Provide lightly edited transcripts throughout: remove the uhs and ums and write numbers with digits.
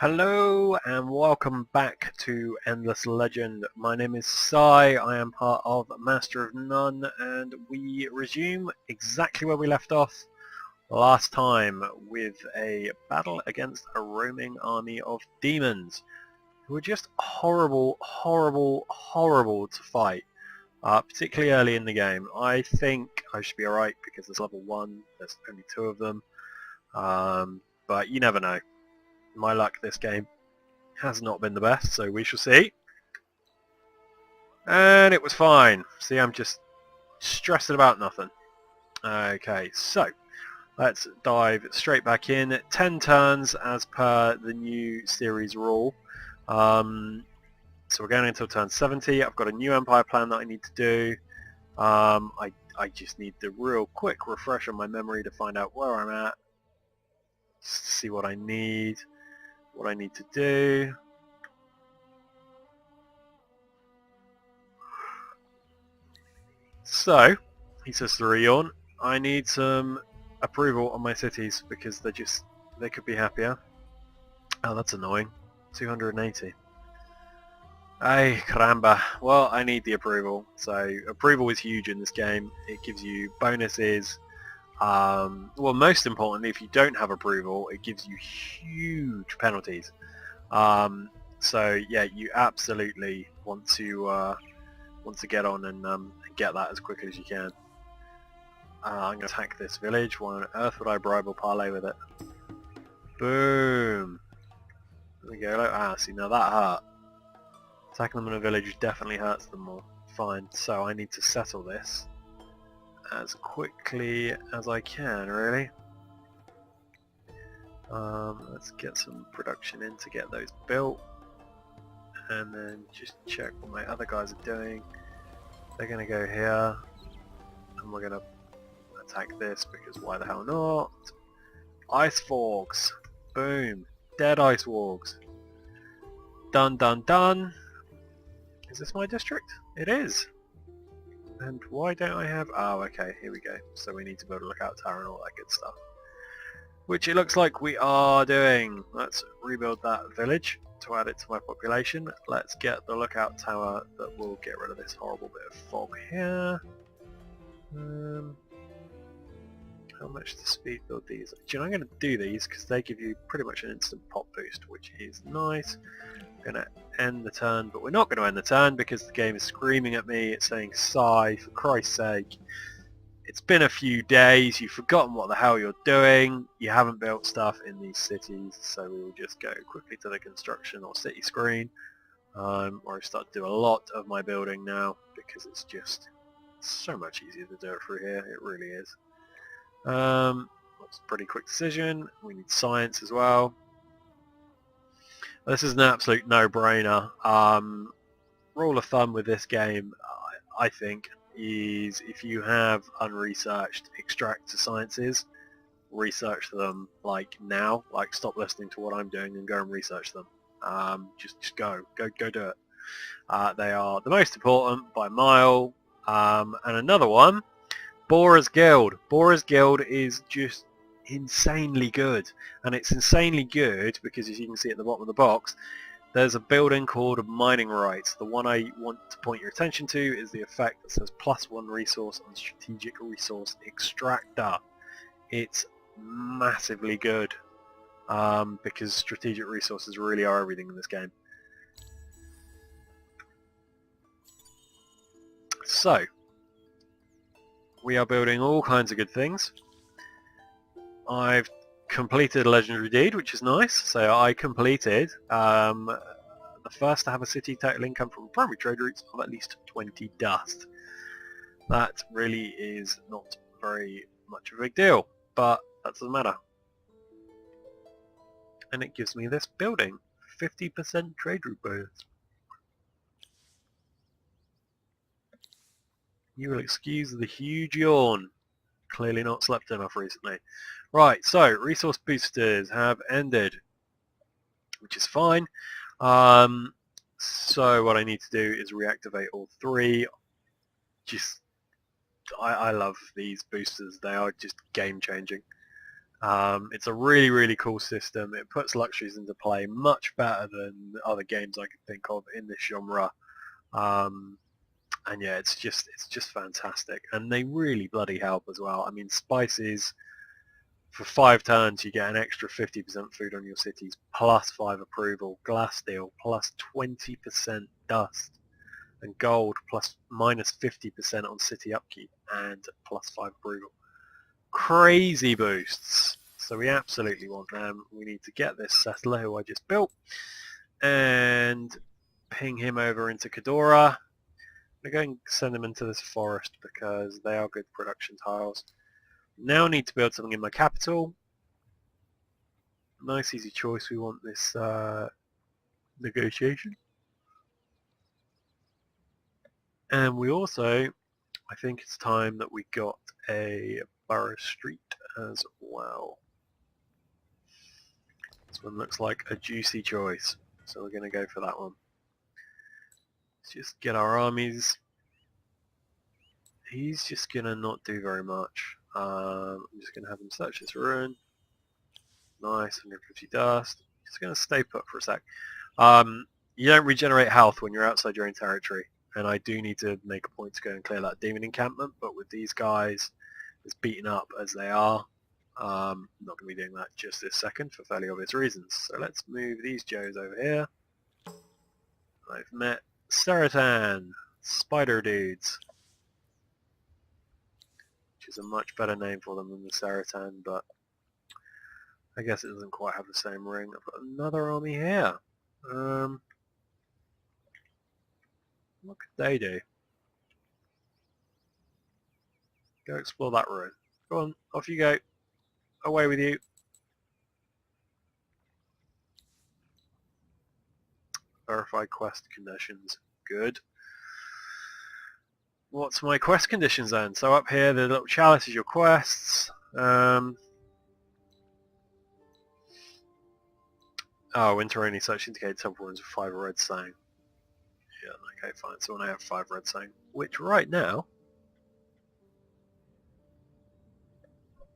Hello and welcome back to Endless Legend. My name is Sai, I am part of Master of None, and we resume exactly where we left off last time with a battle against a roaming army of demons who were just horrible, horrible, horrible to fight, particularly early in the game. I think I should be alright because it's level 1, there's only 2 of them, but you never know. My luck this game has not been the best, so we shall see. And it was fine. See, I'm just stressing about nothing. Okay, so let's dive straight back in. 10 turns as per the new series rule. So we're going until turn 70. I've got a new empire plan that I need to do. I just need the real quick refresh on my memory to find out where I'm at. Just to see what I need to do. So, he says to Rion, I need some approval on my cities because they could be happier. Oh, that's annoying. 280. Ay, caramba. Well, I need the approval. So, approval is huge in this game. It gives you bonuses. Well, most importantly, if you don't have approval, it gives you huge penalties. So, yeah, you absolutely want to get on and get that as quickly as you can. I'm going to attack this village. Why on earth would I bribe or parlay with it? Boom. There we go. See, now that hurt. Attacking them in a village definitely hurts them more. Fine. So I need to settle this as quickly as I can, really. Let's get some production in to get those built. And then just check what my other guys are doing. They're going to go here. And we're going to attack this because why the hell not? Ice Forks. Boom. Dead Ice Wargs. Done, done, done. Is this my district? It is. And why don't I have... Oh, okay, here we go. So we need to build a lookout tower and all that good stuff. Which it looks like we are doing. Let's rebuild that village to add it to my population. Let's get the lookout tower that will get rid of this horrible bit of fog here. How much to speed build these? Do you know, I'm going to do these because they give you pretty much an instant pop boost, which is nice. I'm going to end the turn, but we're not going to end the turn because the game is screaming at me. It's saying, Sai, for Christ's sake, it's been a few days, you've forgotten what the hell you're doing, you haven't built stuff in these cities, so we will just go quickly to the construction or city screen, where I start to do a lot of my building now because it's just so much easier to do it through here, it really is. That's a pretty quick decision. We need science as well. This is an absolute no-brainer. Rule of thumb with this game, I think, is if you have unresearched extractor sciences, research them like now. Like stop listening to what I'm doing and go and research them. Just go do it. They are the most important by a mile. And another one, Bora's Guild. Bora's Guild is just insanely good, and it's insanely good because, as you can see at the bottom of the box, there's a building called Mining Rights. The one I want to point your attention to is the effect that says +1 resource on Strategic Resource Extractor. It's massively good because strategic resources really are everything in this game. So, we are building all kinds of good things. I've completed a legendary deed, which is nice. So I completed the first to have a city total income from primary trade routes of at least 20 dust. That really is not very much of a big deal, but that doesn't matter. And it gives me this building, 50% trade route bonus. You will excuse the huge yawn. Clearly not slept enough recently. Right, so resource boosters have ended, which is fine. So what I need to do is reactivate all 3. I love these boosters. They are just game changing. It's a really, really cool system. It puts luxuries into play much better than other games I can think of in this genre. And yeah, it's just fantastic. And they really bloody help as well. I mean, spices, for 5 turns you get an extra 50% food on your cities, plus 5 approval, glass steel, plus 20% dust, and gold, plus minus 50% on city upkeep, and plus 5 approval. Crazy boosts. So we absolutely want them. We need to get this settler who I just built and ping him over into Khadora. I'm going to send them into this forest because they are good production tiles. Now I need to build something in my capital. Nice easy choice. We want this negotiation. And we also, I think it's time that we got a Borough Street as well. This one looks like a juicy choice, so we're going to go for that one. Let's just get our armies. He's just going to not do very much. I'm just going to have him search this ruin. Nice, 150 dust. Just going to stay put for a sec. You don't regenerate health when you're outside your own territory, and I do need to make a point to go and clear that demon encampment, but with these guys as beaten up as they are, I'm not going to be doing that just this second for fairly obvious reasons. So let's move these Joes over here. I've met Seratan, Spider Dudes, which is a much better name for them than the Seratan, but I guess it doesn't quite have the same ring. I've got another army here. What could they do? Go explore that ruin. Go on, off you go. Away with you. Verify quest conditions. Good. What's my quest conditions then? So up here, the little chalice is your quests. Oh, winter only search indicated temple ruins with 5 red saying. Yeah, okay, fine. So when I have 5 red saying, which right now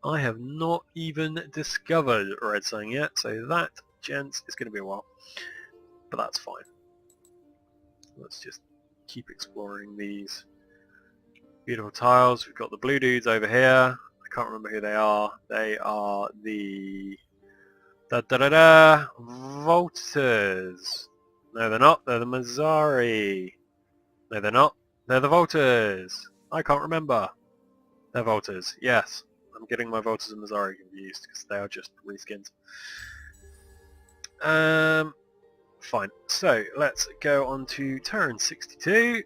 I have not even discovered red saying yet, so that, gents, is going to be a while. But that's fine. Let's just keep exploring these beautiful tiles. We've got the blue dudes over here. I can't remember who they are. They are the Volters. No, they're not. They're the Mazzari. No, they're not. They're the Volters. I can't remember. They're Volters. Yes. I'm getting my Volters and Mazzari confused because they are just reskins. Fine. So let's go on to turn 62.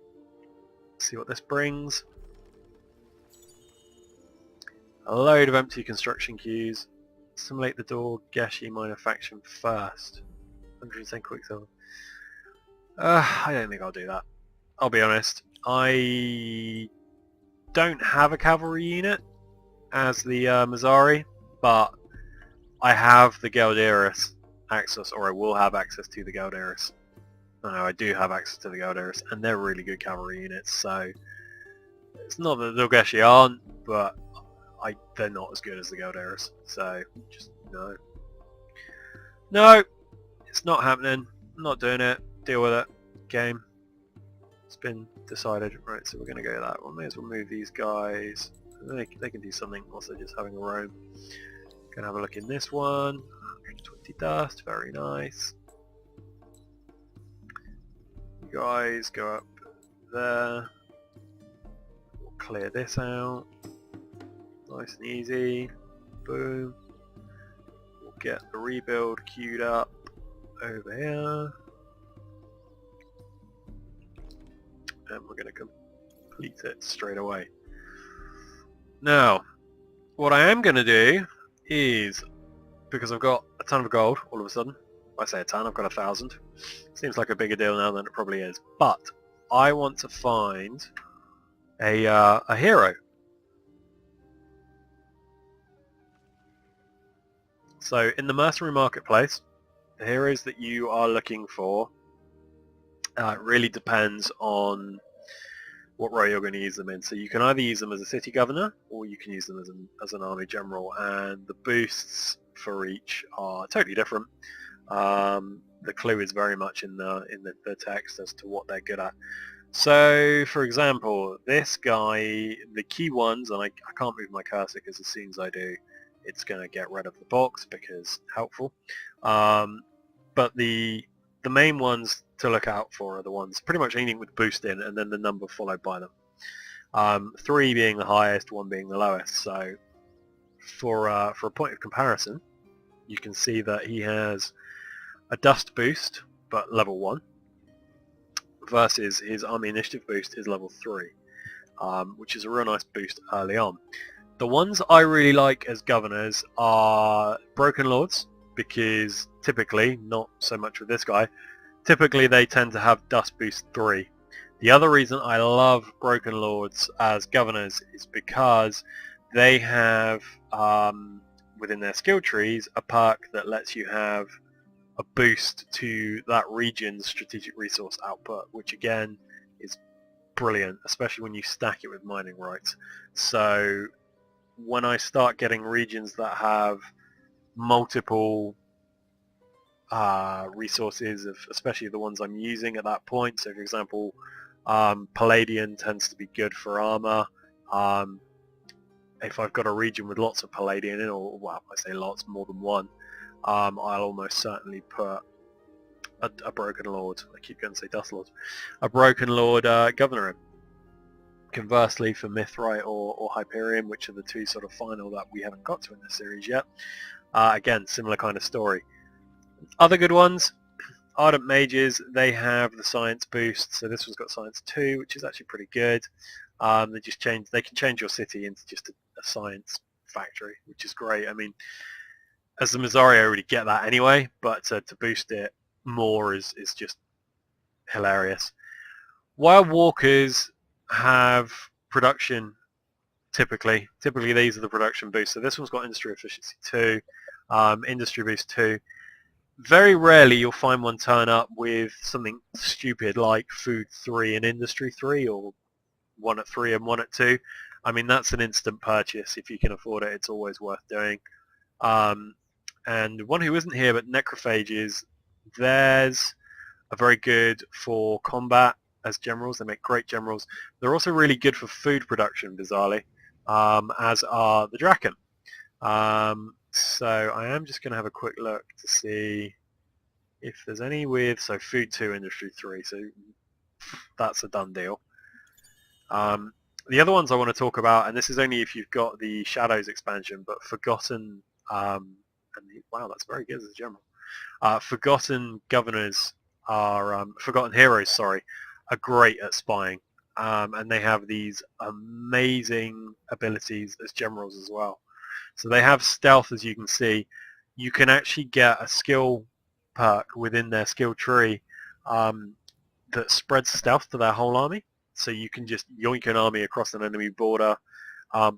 See what this brings. A load of empty construction queues. Simulate the door Geshi minor faction first. 110 quicksilver. I don't think I'll do that. I'll be honest. I don't have a cavalry unit as the Mazzari, but I have the Galderis access, or I will have access to the Galderis. No, I do have access to the Galderis, and they're really good cavalry units, so it's not that the Dogeshi aren't, but they're not as good as the Galderis, so just no. No, it's not happening. I'm not doing it. Deal with it. Game. It's been decided. Right, so we're going to go that. We may as well move these guys. They can do something also just having a roam. Gonna have a look in this one. 120 dust, very nice. You guys go up there. We'll clear this out. Nice and easy. Boom. We'll get the rebuild queued up over here. And we're going to complete it straight away. Now, what I am going to do is, because I've got a ton of gold all of a sudden, I say a ton, I've got 1,000. Seems like a bigger deal now than it probably is. But I want to find a hero. So in the mercenary marketplace, the heroes that you are looking for, it really depends on what role you're going to use them in. So you can either use them as a city governor, or you can use them as an army general, and the boosts for each are totally different. The clue is very much in the text as to what they're good at. So, for example, this guy, the key ones, and I can't move my cursor because as soon as I do, it's going to get rid of the box because helpful. But the main ones to look out for are the ones pretty much anything with boost in, and then the number followed by them. 3 being the highest, 1 being the lowest. So, for a point of comparison, you can see that he has a dust boost, but level 1. Versus his army initiative boost is level 3, which is a real nice boost early on. The ones I really like as governors are Broken Lords, because typically, not so much with this guy, typically they tend to have dust boost 3. The other reason I love Broken Lords as governors is because they have, within their skill trees, a perk that lets you have a boost to that region's strategic resource output, which again is brilliant, especially when you stack it with mining rights. So when I start getting regions that have multiple resources, especially the ones I'm using at that point, so for example, Palladian tends to be good for armor. If I've got a region with lots of Palladian in, or well, I say lots, more than one, I'll almost certainly put a Broken Lord, I keep going to say Dust Lord, a Broken Lord governor in. Conversely, for Mithrite or Hyperion, which are the 2 sort of final that we haven't got to in this series yet, again, similar kind of story. Other good ones, Ardent Mages, they have the Science boost, so this one's got Science 2, which is actually pretty good. They can change your city into just a science factory, which is great. I mean, as the Missouri, I already get that anyway, but to boost it more is just hilarious. Wild Walkers have production typically. Typically these are the production boosts. So this one's got Industry Efficiency 2, Industry Boost 2. Very rarely you'll find one turn up with something stupid like Food 3 and Industry 3, or 1 at 3 and 1 at 2. I mean, that's an instant purchase. If you can afford it, it's always worth doing. And one who isn't here, but Necrophages, theirs are very good for combat as generals. They make great generals. They're also really good for food production, bizarrely, as are the Draken. So I am just going to have a quick look to see if there's any with, so Food 2, Industry 3, so that's a done deal. The other ones I want to talk about, and this is only if you've got the Shadows expansion, but Forgotten, wow, that's very good as a general. Forgotten Governors are, Forgotten Heroes, sorry, are great at spying, and they have these amazing abilities as generals as well. So they have stealth, as you can see. You can actually get a skill perk within their skill tree that spreads stealth to their whole army. So you can just yoink an army across an enemy border,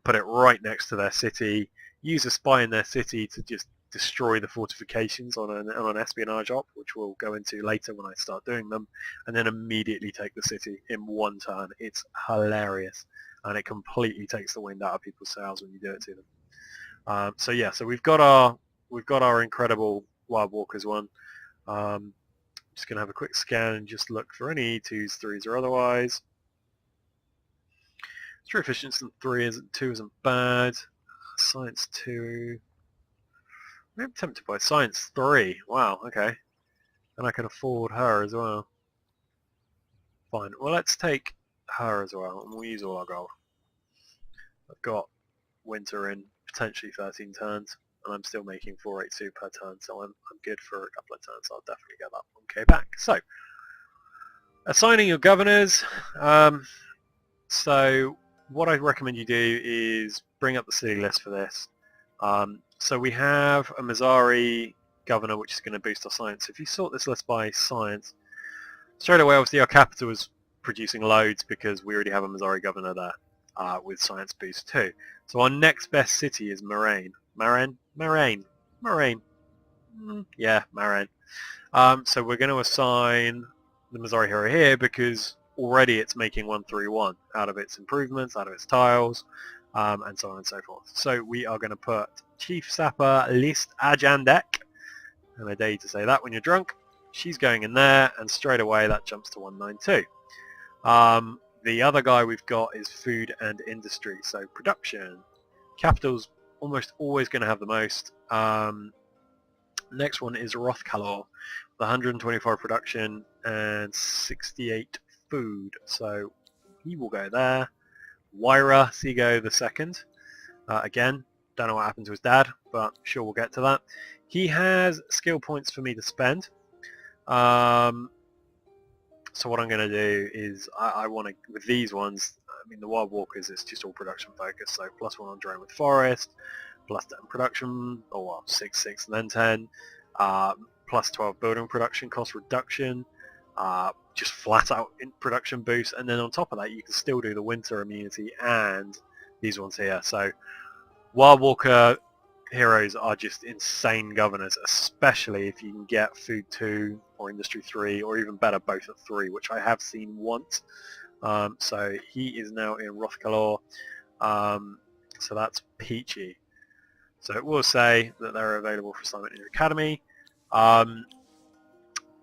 put it right next to their city, use a spy in their city to just destroy the fortifications on an espionage op, which we'll go into later when I start doing them, and then immediately take the city in one turn. It's hilarious, and it completely takes the wind out of people's sails when you do it to them. So yeah, so we've got our incredible Wild Walkers one. Just gonna have a quick scan and just look for any 2s, 3s, or otherwise. True Efficiency 2 isn't bad. Science 2. I'm tempted by Science 3. Wow, okay. And I can afford her as well. Fine. Well, let's take her as well, and we'll use all our gold. I've got Winter in potentially 13 turns, and I'm still making 482 per turn, so I'm good for a couple of turns. I'll definitely get that 1k back. So, assigning your governors. So, what I recommend you do is bring up the city list for this. So we have a Missouri governor, which is going to boost our science. If you sort this list by science, straight away, obviously, our capital is producing loads because we already have a Missouri governor there with science boost too. So our next best city is Moraine. Moraine. Yeah, Moraine. So we're going to assign the Missouri hero here because already it's making 131 out of its improvements, out of its tiles, and so on and so forth. So we are going to put Chief Sapper List Ajandek, and I dare you to say that when you're drunk. She's going in there, and straight away that jumps to 192. The other guy we've got is Food and Industry, so production. Capital's almost always going to have the most. Next one is Rothkalor, with 124 production and 68 food, so he will go there. Wyra Seago the second, again, don't know what happened to his dad, but sure we'll get to that. He has skill points for me to spend. So what I'm going to do is I want to, with these ones, I mean the Wild Walkers, it's just all production focused, so +1 on Drone with Forest, +10 production, or well, 6, 6 and then 10, +12 building production cost reduction, just flat out in production boost, and then on top of that you can still do the winter immunity and these ones here. So Wild Walker heroes are just insane governors, especially if you can get Food 2 or Industry 3, or even better, both at 3, which I have seen once. So he is now in Rothkalor, so that's peachy. So it will say that they're available for assignment in your academy.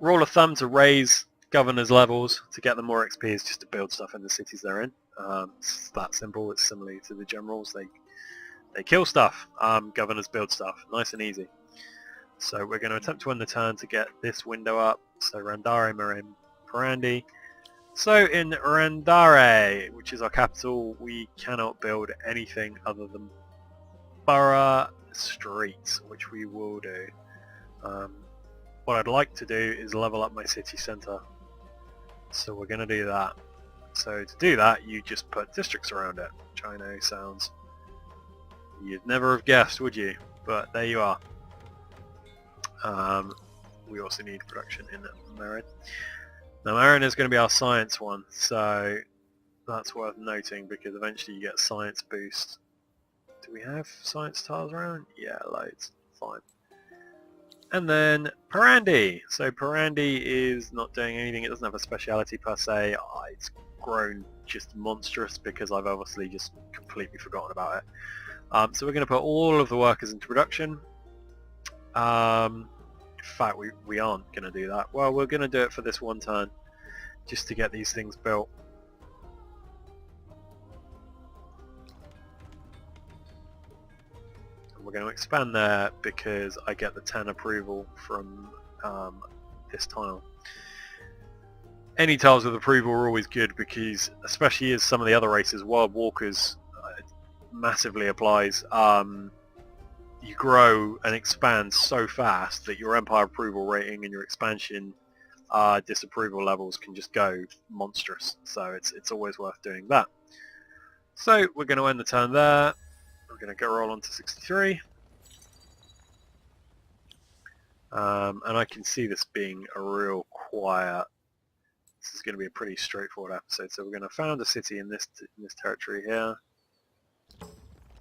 Rule of thumb to raise governors' levels to get them more XP is just to build stuff in the cities they're in. It's that simple. It's similar to the generals. They kill stuff. Governors build stuff. Nice and easy. So we're going to attempt to win the turn to get this window up. So Randare, Marin, Parandi. So in Randare, which is our capital, we cannot build anything other than borough streets, which we will do. What I'd like to do is level up my city centre. So we're going to do that. So to do that, you just put districts around it, which I know sounds... You'd never have guessed, would you? But there you are. We also need production in Marin. Now Marin is going to be our science one, so that's worth noting because eventually you get science boost. Do we have science tiles around? Yeah, loads. Fine. And then Parandi. So Parandi is not doing anything. It doesn't have a speciality per se. It's grown just monstrous because I've obviously just completely forgotten about it. So we're going to put all of the workers into production. In fact, we aren't going to do that. Well, we're going to do it for this one turn, just to get these things built. And we're going to expand there because I get the 10 approval from this tile. Any tiles with approval are always good because, especially as some of the other races, Wild Walkers massively applies. You grow and expand so fast that your Empire approval rating and your expansion disapproval levels can just go monstrous. So it's always worth doing that. So we're going to end the turn there. We're going to go roll on to 63. And I can see this being a real quiet. This is going to be a pretty straightforward episode. So we're going to found a city in this territory here.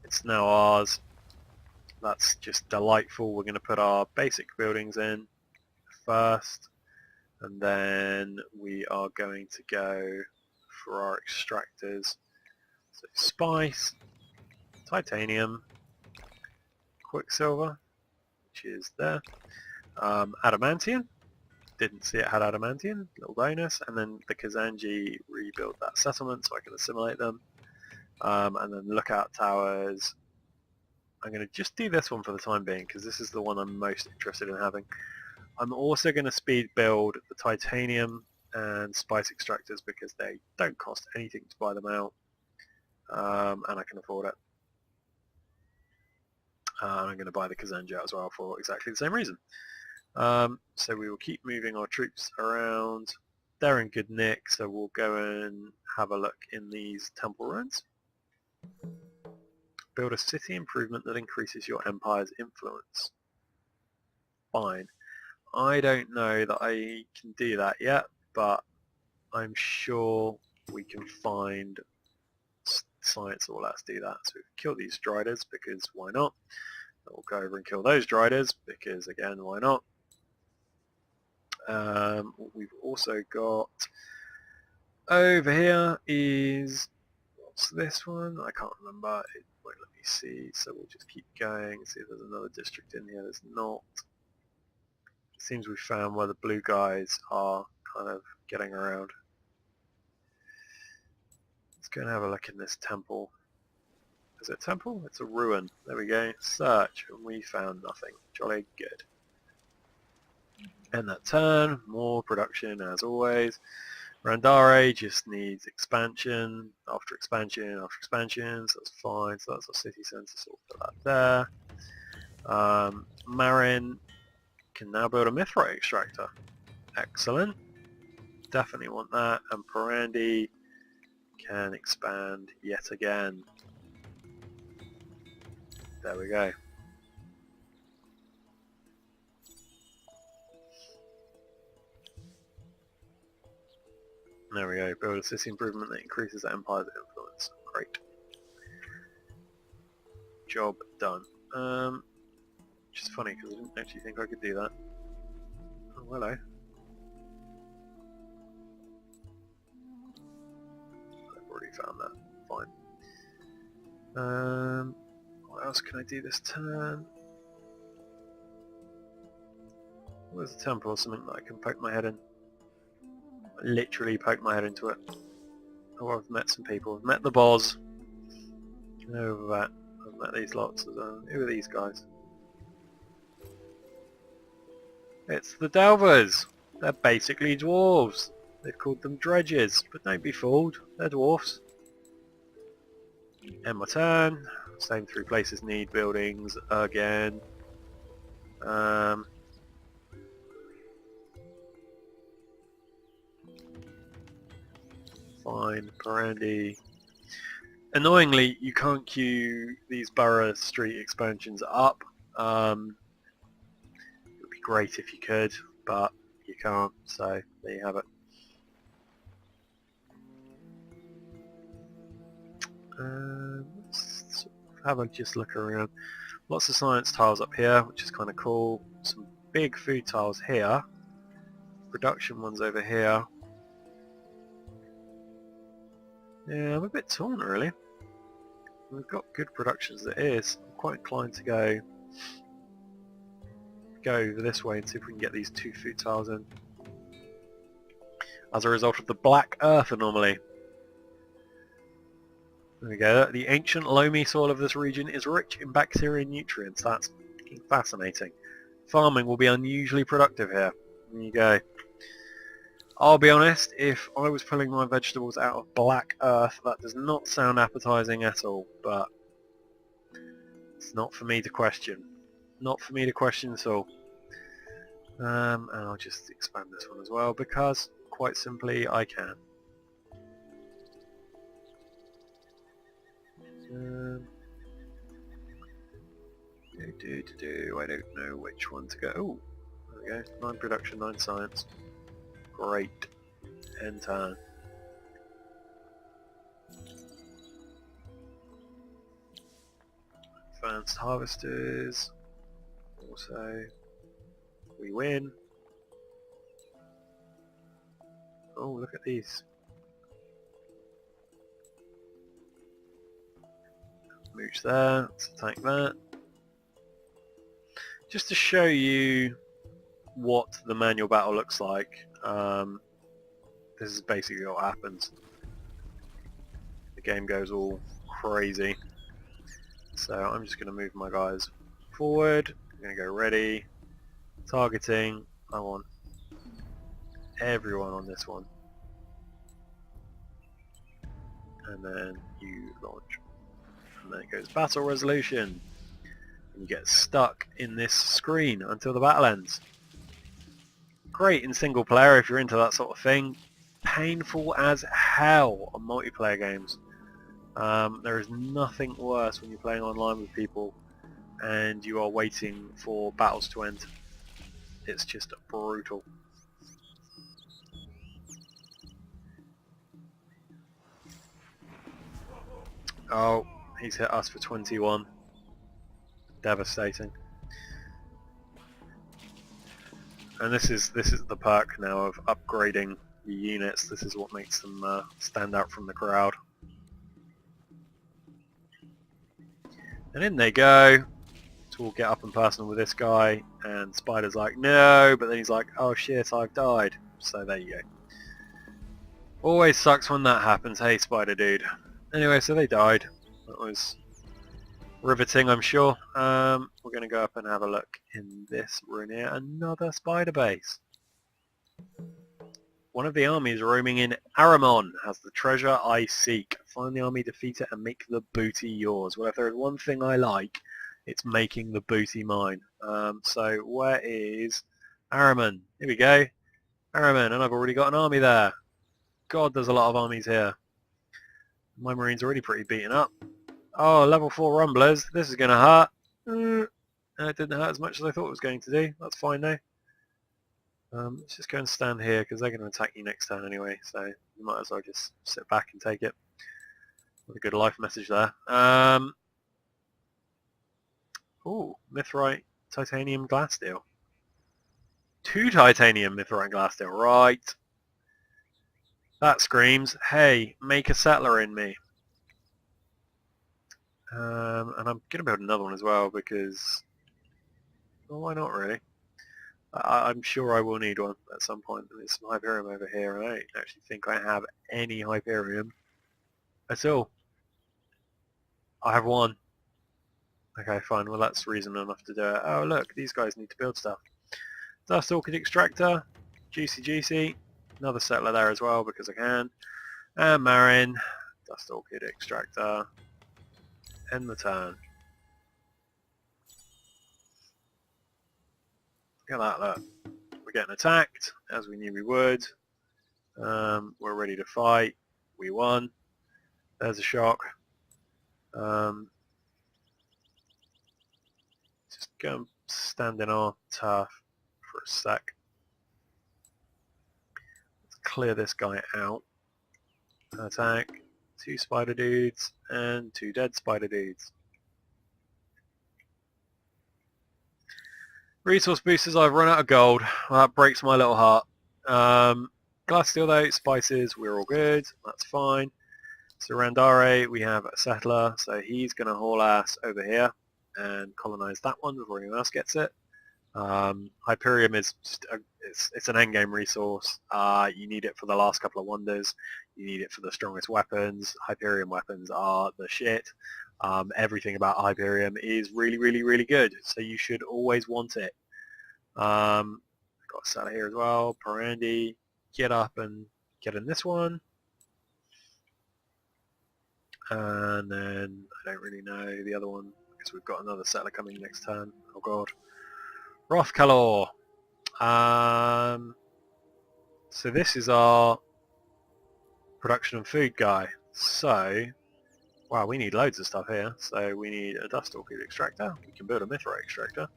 It's now ours. That's just delightful. We're going to put our basic buildings in first, and then we are going to go for our extractors. So spice, titanium, quicksilver, which is there, adamantium. Didn't see it had adamantium, little bonus, and then the Kazanji rebuild that settlement so I can assimilate them, and then lookout towers. I'm going to just do this one for the time being because this is the one I'm most interested in having. I'm also going to speed build the titanium and spice extractors because they don't cost anything to buy them out, and I can afford it. I'm going to buy the Kazanji as well for exactly the same reason. So we will keep moving our troops around. They're in good nick, so we'll go and have a look in these temple ruins. Build a city improvement that increases your empire's influence. Fine. I don't know that I can do that yet, but I'm sure we can find science that will let us do that. So we kill these Driders because why not? We'll go over and kill those Driders because again, why not? We've also got Over here is, what's this one? I can't remember. It won't let me see, so we'll just keep going, see if there's another district in here. There's not. It seems we found where the blue guys are kind of getting around. Let's go and have a look in this temple. Is it a temple? It's a ruin. There we go. Search, and we found nothing. Jolly good. End that turn. More production as always. Randare just needs expansion after expansion after expansion, so that's fine. So that's our city centre, so we'll put that there. Marin can now build a mithrite extractor. Excellent. Definitely want that. And Parandi can expand yet again. There we go. There we go. Build a city improvement that increases the empire's influence. Great. Job done. Which is funny because I didn't actually think I could do that. Oh, hello. I've already found that. Fine. What else can I do this turn? Where's the temple or something that I can poke my head in? Literally poke my head into it. Oh, I've met some people. I've met the boss. Over that. I've met these lots. Who are these guys? It's the Delvers. They're basically dwarves. They've called them dredges, but don't be fooled. They're dwarfs. End my turn. Same three places need buildings again. Fine, Parandi. Annoyingly, you can't queue these Borough Street expansions up. It would be great if you could, but you can't, so there you have it. Let's have a just look around. Lots of science tiles up here, which is kind of cool. Some big food tiles here. Production ones over here. Yeah, I'm a bit torn really. We've got good productions as it is. I'm quite inclined to go over this way and see if we can get these 2 food tiles in. As a result of the black earth anomaly. There we go. The ancient loamy soil of this region is rich in bacteria and nutrients. That's fascinating. Farming will be unusually productive here. There you go. I'll be honest, if I was pulling my vegetables out of black earth, that does not sound appetizing at all, but it's not for me to question. Not for me to question at all. And I'll just expand this one as well, because, quite simply, I can. I don't know which one to go. Oh, there we go. 9 production, 9 science. Great. End turn. Advanced harvesters. Also, we win. Oh, look at these. Mooch there. Let's attack that. Just to show you what the manual battle looks like. This is basically what happens. The game goes all crazy. So I'm just going to move my guys forward. I'm going to go ready. Targeting. I want everyone on this one. And then you launch. And then it goes battle resolution. And you get stuck in this screen until the battle ends. Great in single player if you're into that sort of thing. Painful as hell on multiplayer games. There is nothing worse when you're playing online with people and you are waiting for battles to end. It's just brutal. Oh, he's hit us for 21. Devastating. And this is the perk now of upgrading your units. This is what makes them stand out from the crowd. And in they go. So we'll get up and personal with this guy, and Spider's like, no, but then he's like, oh shit, I've died. So there you go. Always sucks when that happens, hey Spider dude. Anyway, so they died. That was riveting, I'm sure. We're going to go up and have a look in this room here. Another Spider base. One of the armies roaming in Aramon has the treasure I seek. Find the army, defeat it, and make the booty yours. Well, if there is one thing I like, it's making the booty mine. So where is Aramon? Here we go. Aramon, and I've already got an army there. God, there's a lot of armies here. My marine's already pretty beaten up. Oh, level 4 rumblers. This is going to hurt. And it didn't hurt as much as I thought it was going to do. That's fine though. Let's just go and stand here because they're going to attack you next turn anyway. So you might as well just sit back and take it. With a good life message there. Ooh, Mithrite, Titanium, Glasssteel. 2 Titanium, Mithrite, Glasssteel. Right. That screams, hey, make a settler in me. And I'm going to build another one as well because, well, why not really? I'm sure I will need one at some point. There's some Hyperium over here, and I don't actually think I have any Hyperium at all. I have one. Okay, fine. Well, that's reason enough to do it. Oh, look, these guys need to build stuff. Dust Orchid Extractor, Juicy. Another settler there as well because I can. And Marin, Dust Orchid Extractor. End the turn. Look at that, look. We're getting attacked, as we knew we would. We're ready to fight. We won. There's a shock. Just go and stand in our turf for a sec. Let's clear this guy out. Attack. 2 spider dudes and 2 dead spider dudes. Resource boosters, I've run out of gold. Well, that breaks my little heart. Glasssteel though, spices, we're all good. That's fine. So Randare, we have a settler, so he's going to haul ass over here and colonize that one before anyone else gets it. Hyperium is just it's an endgame resource. You need it for the last couple of wonders. You need it for the strongest weapons. Hyperium weapons are the shit. Everything about Hyperium is really, really, really good. So you should always want it. Got a settler here as well. Parandi, get up and get in this one. And then I don't really know the other one because we've got another settler coming next turn. Oh god. Rothkalor. So this is our production and food guy. So, wow, we need loads of stuff here. So we need a Dust Orchid Extractor. We can build a Mithrite Extractor.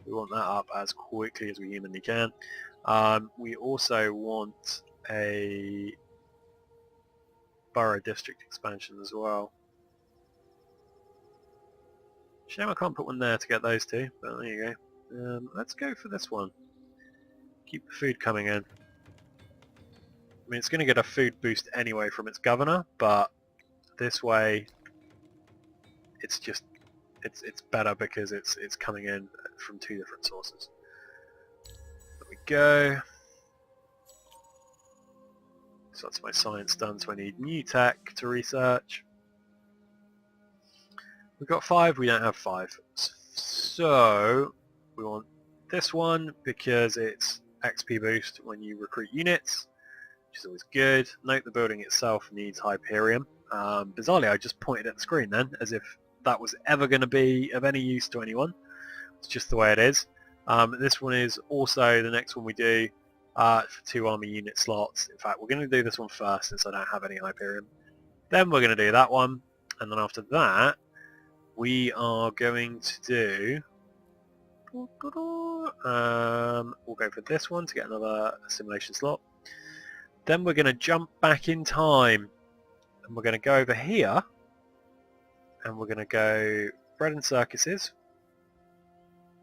We want that up as quickly as we humanly can. We also want a Borough District expansion as well. Shame I can't put one there to get those two, but there you go. Let's go for this one. Keep the food coming in. I mean, it's going to get a food boost anyway from its governor, but this way, it's just it's better because it's coming in from 2 different sources. There we go. So that's my science done. So I need new tech to research. We've got 5. We don't have 5. So we want this one because it's XP boost when you recruit units, which is always good. Note the building itself needs Hyperium. Bizarrely, I just pointed at the screen then, as if that was ever going to be of any use to anyone. It's just the way it is. This one is also the next one we do for 2 army unit slots. In fact, we're going to do this one first since I don't have any Hyperium. Then we're going to do that one, and then after that, we are going to do... we'll go for this one to get another assimilation slot. Then we're going to jump back in time, and we're going to go over here, and we're going to go bread and circuses.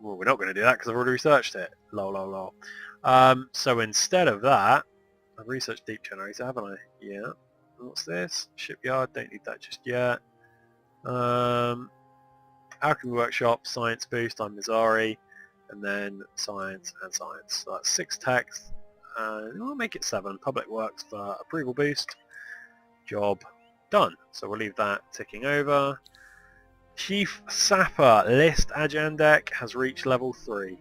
Well, we're not going to do that because I've already researched it. Lol, lol, lol. So instead of that, I've researched deep generator, haven't I? Yeah. What's this? Shipyard, don't need that just yet. Alchemy Workshop, Science Boost, I'm Mizari, and then Science and Science. So that's 6 text, we'll make it 7. Public Works for Approval Boost. Job done. So we'll leave that ticking over. Chief Sapper List Ajandek has reached level 3.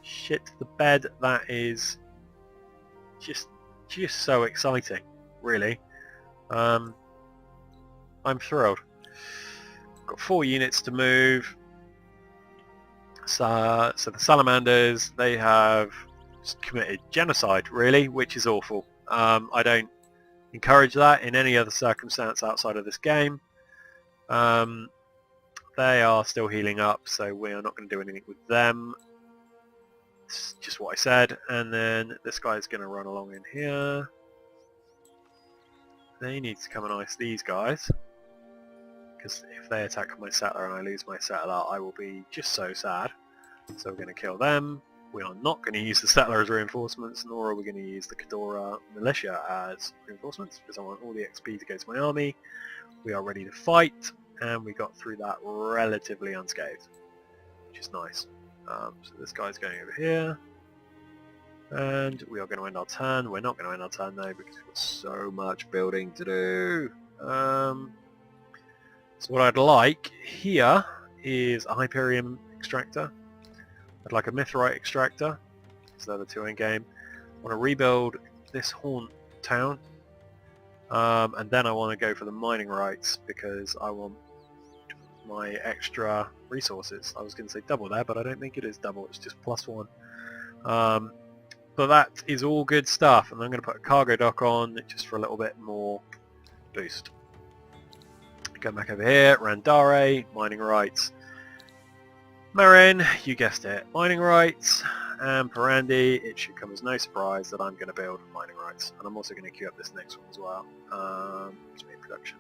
Shit the bed, that is just so exciting, really. I'm thrilled. Got 4 units to move. So the Salamanders, they have just committed genocide, really, which is awful. I don't encourage that in any other circumstance outside of this game. They are still healing up, so we are not going to do anything with them. It's just what I said. And then this guy's going to run along in here. They need to come and ice these guys, because if they attack my settler and I lose my settler, I will be just so sad. So we're going to kill them. We are not going to use the settler as reinforcements, nor are we going to use the Khadora militia as reinforcements, because I want all the XP to go to my army. We are ready to fight, and we got through that relatively unscathed, which is nice. So this guy's going over here, and we are going to end our turn. We're not going to end our turn though, because we've got so much building to do. So what I'd like here is a Hyperion extractor. I'd like a Mithrite extractor, so they're the 2 in game. I want to rebuild this Haunt town, and then I want to go for the mining rights, because I want my extra resources. I was going to say double there, but I don't think it is double, it's just +1. But that is all good stuff, and I'm going to put a cargo dock on just for a little bit more boost. Go back over here, Randare, mining rights. Marin, you guessed it, mining rights. And Parandi, it should come as no surprise that I'm going to build mining rights. And I'm also going to queue up this next one as well. Main production.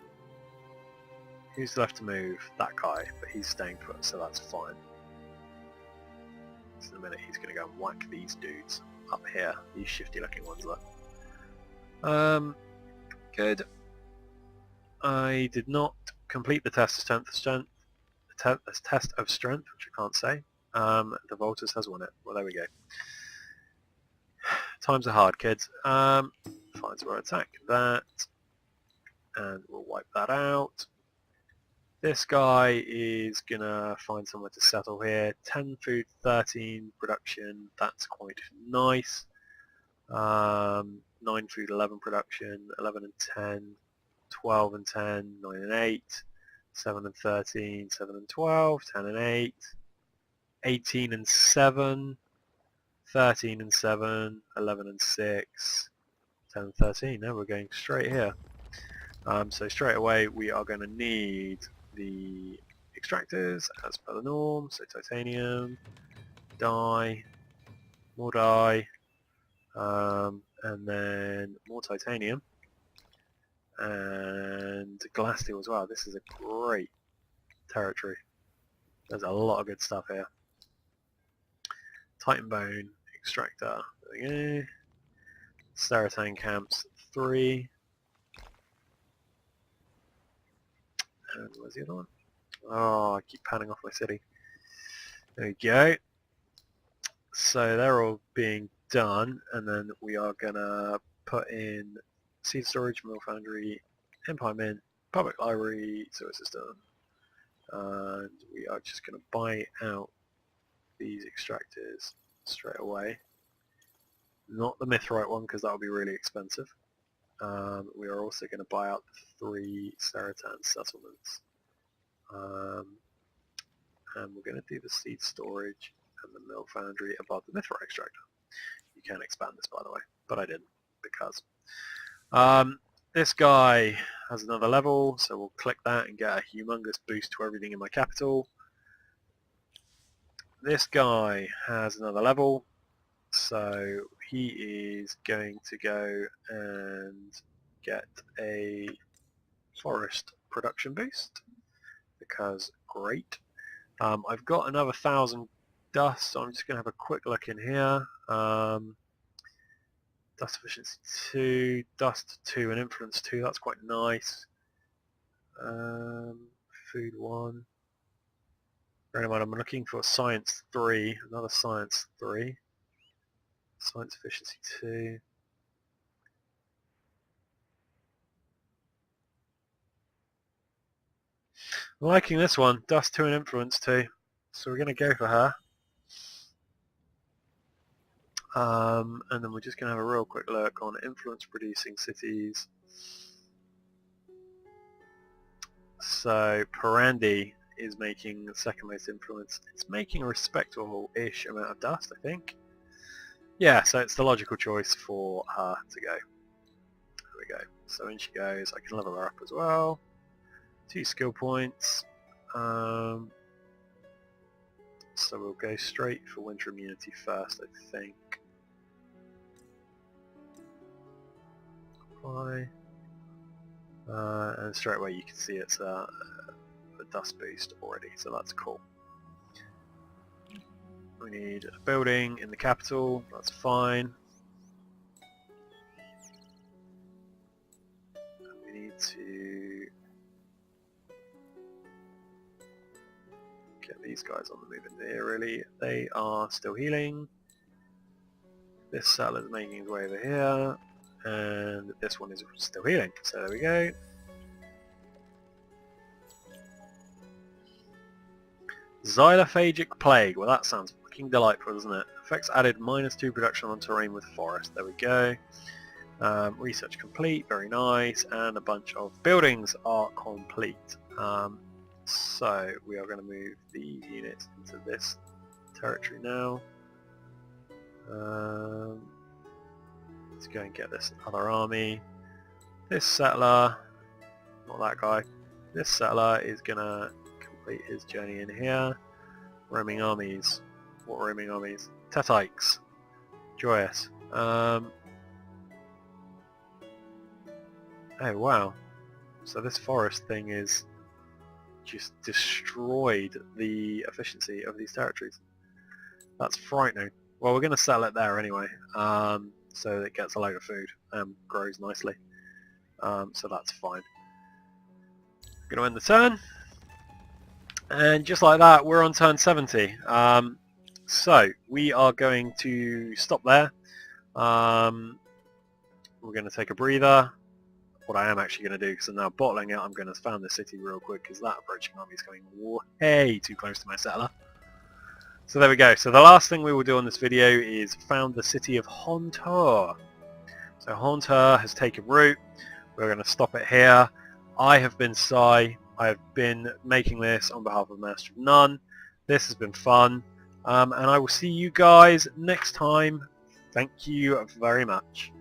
Who's left to move? That guy, but he's staying put, so that's fine. So in a minute he's going to go and whack these dudes up here, these shifty looking ones there. Good. I did not complete the test of strength, test of strength, which I can't say. The Voltus has won it. Well, there we go. Times are hard, kids. Finds where attack that, and we'll wipe that out. This guy is gonna find somewhere to settle here. 10 food, 13 production. That's quite nice. 9 food, 11 production. 11 and 10. 12 and 10. 9 and 8. 7 and 13. 7 and 12. 10 and 8. 18 and 7. 13 and 7. 11 and 6. 10 and 13. Now we're going straight here. So straight away we are going to need the extractors as per the norm. So titanium, dye, more dye, and then more titanium, and glass steel as well. This is a great territory. There's a lot of good stuff here. Titan bone extractor. There we go. Ceratane camps 3. And where's the other one? Oh, I keep panning off my city. There we go. So they're all being done, and then we are gonna put in seed storage, mill foundry, empire mint, public library, sewer system, and we are just gonna buy out these extractors straight away. Not the Mithrite one, because that will be really expensive. We are also going to buy out the 3 Ceratane settlements. And we're going to do the seed storage and the mill foundry above the Mithrite extractor. You can expand this, by the way, but I didn't, because. This guy has another level, so we'll click that and get a humongous boost to everything in my capital. This guy has another level, so he is going to go and get a forest production boost, because great. I've got another 1,000 dust, so I'm just going to have a quick look in here. Dust efficiency 2, dust 2 and influence 2, that's quite nice. Food 1. Bear in mind I'm looking for science 3, another science 3. Science efficiency 2. I'm liking this one, dust 2 and influence 2. So we're going to go for her. And then we're just going to have a real quick look on influence producing cities. So Parandi is making the second most influence. It's making a respectable-ish amount of dust, I think. Yeah, so it's the logical choice for her to go. There we go. So in she goes. I can level her up as well. 2 skill points. So we'll go straight for winter immunity first, I think. Apply. And straight away you can see it's a dust boost already, so that's cool. We need a building in the capital, that's fine. We need to get these guys on the move in here, really. They are still healing. This settler's making his way over here, and this one is still healing, so there we go. Xylophagic plague, well that sounds fucking delightful, doesn't it? Effects added -2 production on terrain with forest, there we go. Research complete, very nice, and a bunch of buildings are complete. So we are going to move these units into this territory now. Let's go and get this other army. This settler, not that guy, this settler is going to complete his journey in here. Roaming armies. What roaming armies? Tetaiks. Joyous. Oh wow. So this forest thing is just destroyed the efficiency of these territories. That's frightening. Well, we're going to settle it there anyway, so it gets a load of food and grows nicely. So that's fine. Going to end the turn. And just like that, we're on turn 70. So we are going to stop there. We're going to take a breather. What I am actually going to do, because I'm now bottling it, I'm going to found the city real quick, because that approaching army is going way too close to my settler. So there we go. So the last thing we will do on this video is found the city of Hontor. So Hontor has taken root. We're going to stop it here. I have been Sai. I have been making this on behalf of Master of None. This has been fun. And I will see you guys next time. Thank you very much.